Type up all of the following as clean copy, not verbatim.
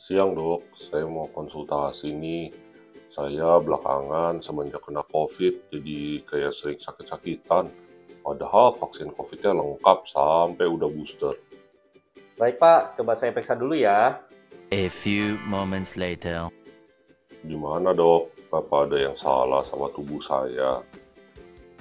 Siang dok, saya mau konsultasi nih. Saya belakangan semenjak kena COVID, jadi kayak sering sakit-sakitan. Padahal vaksin COVID-nya lengkap sampai udah booster. Baik Pak, coba saya periksa dulu ya. A few moments later. Gimana dok? Apa ada yang salah sama tubuh saya?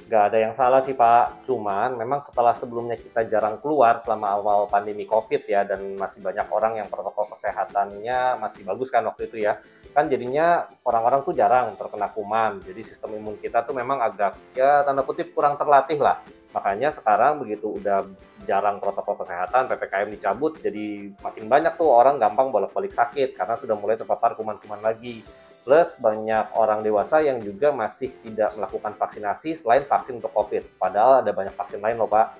Nggak ada yang salah sih Pak, cuman memang setelah sebelumnya kita jarang keluar selama awal pandemi COVID ya, dan masih banyak orang yang protokol kesehatannya masih bagus kan waktu itu ya. Kan jadinya orang-orang tuh jarang terkena kuman, jadi sistem imun kita tuh memang agak ya tanda kutip kurang terlatih lah. Makanya sekarang begitu udah jarang protokol kesehatan, PPKM dicabut, jadi makin banyak tuh orang gampang bolak-balik sakit karena sudah mulai terpapar kuman-kuman lagi. Plus banyak orang dewasa yang juga masih tidak melakukan vaksinasi selain vaksin untuk COVID. Padahal ada banyak vaksin lain loh Pak.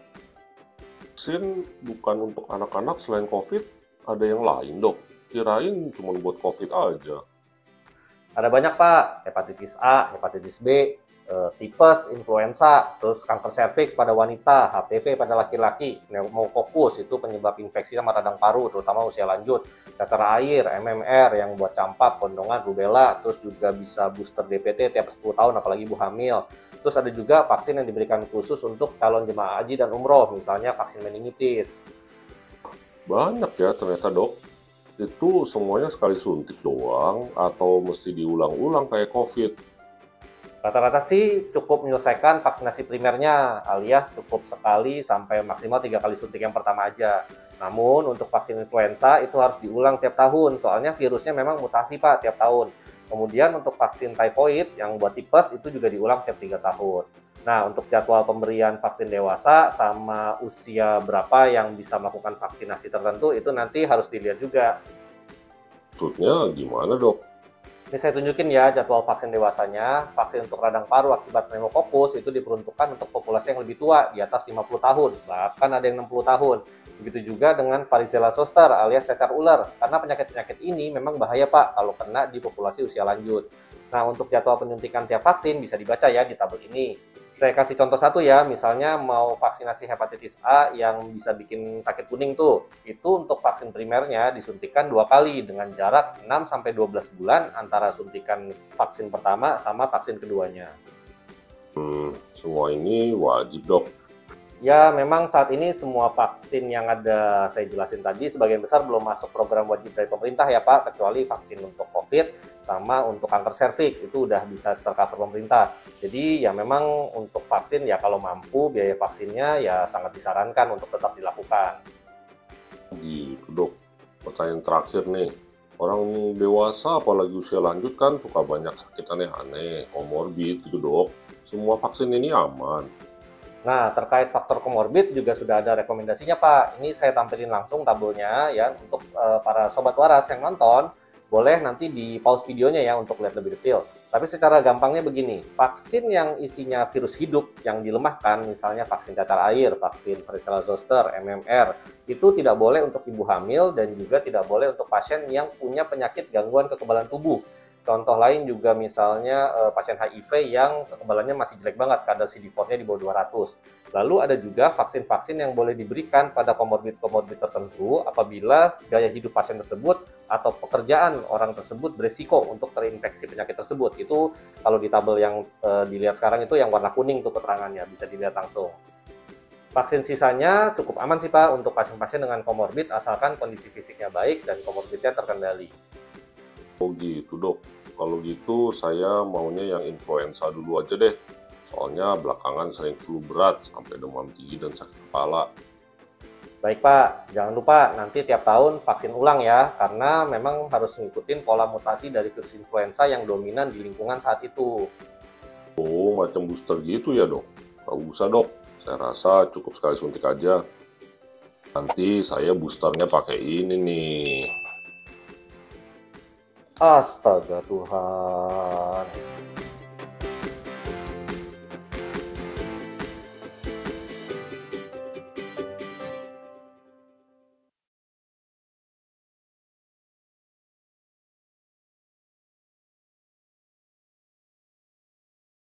Vaksin bukan untuk anak-anak selain COVID, ada yang lain dok. Kirain cuma buat COVID aja. Ada banyak Pak, hepatitis A, hepatitis B, tipes, influenza, terus kanker serviks pada wanita, HPV pada laki-laki, pneumokokus itu penyebab infeksi sama radang paru terutama usia lanjut, cacar air, MMR yang buat campak, kondongan, rubella, terus juga bisa booster DPT tiap 10 tahun apalagi ibu hamil. Terus ada juga vaksin yang diberikan khusus untuk calon jemaah haji dan umroh, misalnya vaksin meningitis. Banyak ya ternyata dok. Itu semuanya sekali suntik doang atau mesti diulang-ulang kayak COVID? Rata-rata sih cukup menyelesaikan vaksinasi primernya, alias cukup sekali sampai maksimal 3 kali suntik yang pertama aja. Namun untuk vaksin influenza itu harus diulang tiap tahun, soalnya virusnya memang mutasi Pak tiap tahun. Kemudian untuk vaksin typhoid yang buat tipes itu juga diulang tiap 3 tahun. Nah untuk jadwal pemberian vaksin dewasa sama usia berapa yang bisa melakukan vaksinasi tertentu itu nanti harus dilihat juga. Maksudnya gimana dok? Ini saya tunjukin ya jadwal vaksin dewasanya. Vaksin untuk radang paru akibat pneumokokus itu diperuntukkan untuk populasi yang lebih tua, di atas 50 tahun, bahkan ada yang 60 tahun. Begitu juga dengan varicella zoster alias cacar ular, karena penyakit-penyakit ini memang bahaya Pak kalau kena di populasi usia lanjut. Nah untuk jadwal penyuntikan tiap vaksin bisa dibaca ya di tabel ini. Saya kasih contoh satu ya, misalnya mau vaksinasi hepatitis A yang bisa bikin sakit kuning tuh. Itu untuk vaksin primernya disuntikan 2 kali dengan jarak 6-12 bulan antara suntikan vaksin pertama sama vaksin keduanya. Semua ini wajib dok. Ya, memang saat ini semua vaksin yang ada saya jelasin tadi sebagian besar belum masuk program wajib dari pemerintah ya Pak, kecuali vaksin untuk COVID sama untuk kanker serviks itu udah bisa tercover pemerintah. Jadi ya memang untuk vaksin ya kalau mampu biaya vaksinnya ya sangat disarankan untuk tetap dilakukan. Gitu dok. Pertanyaan terakhir nih. Orang dewasa apalagi usia lanjut kan suka banyak sakit aneh-aneh, komorbid gitu dok. Semua vaksin ini aman. Nah, terkait faktor komorbid juga sudah ada rekomendasinya, Pak. Ini saya tampilin langsung tabelnya ya untuk para sobat waras yang nonton. Boleh nanti di pause videonya ya untuk lihat lebih detail. Tapi secara gampangnya begini, vaksin yang isinya virus hidup yang dilemahkan, misalnya vaksin cacar air, vaksin varicella zoster, MMR, itu tidak boleh untuk ibu hamil dan juga tidak boleh untuk pasien yang punya penyakit gangguan kekebalan tubuh. Contoh lain juga misalnya pasien HIV yang kekebalannya masih jelek banget, kadar CD4-nya di bawah 200. Lalu ada juga vaksin-vaksin yang boleh diberikan pada komorbid-komorbid tertentu apabila gaya hidup pasien tersebut atau pekerjaan orang tersebut beresiko untuk terinfeksi penyakit tersebut. Itu kalau di tabel yang dilihat sekarang itu yang warna kuning tuh keterangannya, bisa dilihat langsung. Vaksin sisanya cukup aman sih Pak untuk pasien-pasien dengan komorbid asalkan kondisi fisiknya baik dan komorbidnya terkendali. Oh gitu dok. Kalau gitu saya maunya yang influenza dulu aja deh. Soalnya belakangan sering flu berat sampai demam tinggi dan sakit kepala. Baik Pak, jangan lupa nanti tiap tahun vaksin ulang ya, karena memang harus ngikutin pola mutasi dari virus influenza yang dominan di lingkungan saat itu. Oh macam booster gitu ya dok? Gak usah dok. Saya rasa cukup sekali suntik aja. Nanti saya boosternya pakai ini nih. Astaga Tuhan.